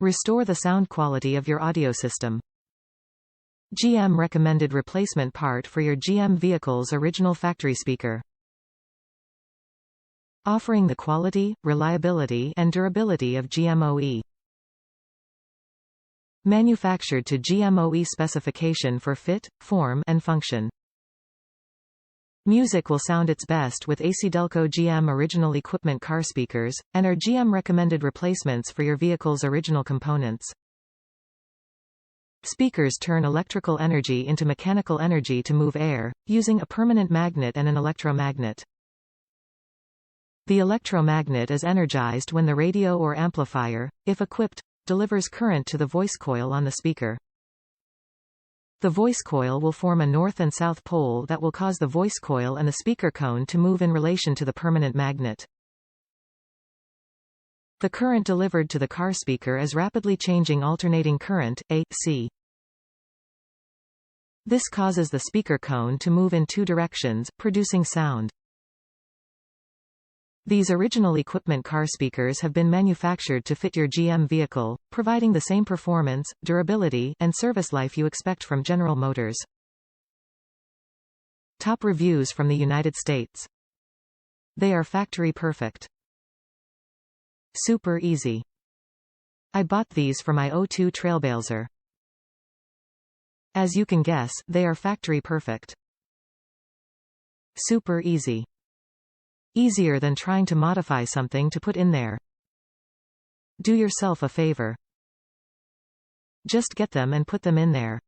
Restore the sound quality of your audio system. GM recommended replacement part for your GM vehicle's original factory speaker. Offering the quality, reliability and durability of GM OE. Manufactured to GM OE specification for fit, form and function. Music will sound its best with AC/Delco GM original equipment car speakers, and are GM recommended replacements for your vehicle's original components. Speakers turn electrical energy into mechanical energy to move air, using a permanent magnet and an electromagnet. The electromagnet is energized when the radio or amplifier, if equipped, delivers current to the voice coil on the speaker. The voice coil will form a north and south pole that will cause the voice coil and the speaker cone to move in relation to the permanent magnet. The current delivered to the car speaker is rapidly changing alternating current, AC. This causes the speaker cone to move in two directions, producing sound. These original equipment car speakers have been manufactured to fit your GM vehicle, providing the same performance, durability, and service life you expect from General Motors. Top reviews from the United States. They are factory perfect. Super easy. I bought these for my O2 trailbalzer. As you can guess, they are factory perfect. Super easy. Easier than trying to modify something to put in there. Do yourself a favor. Just get them and put them in there.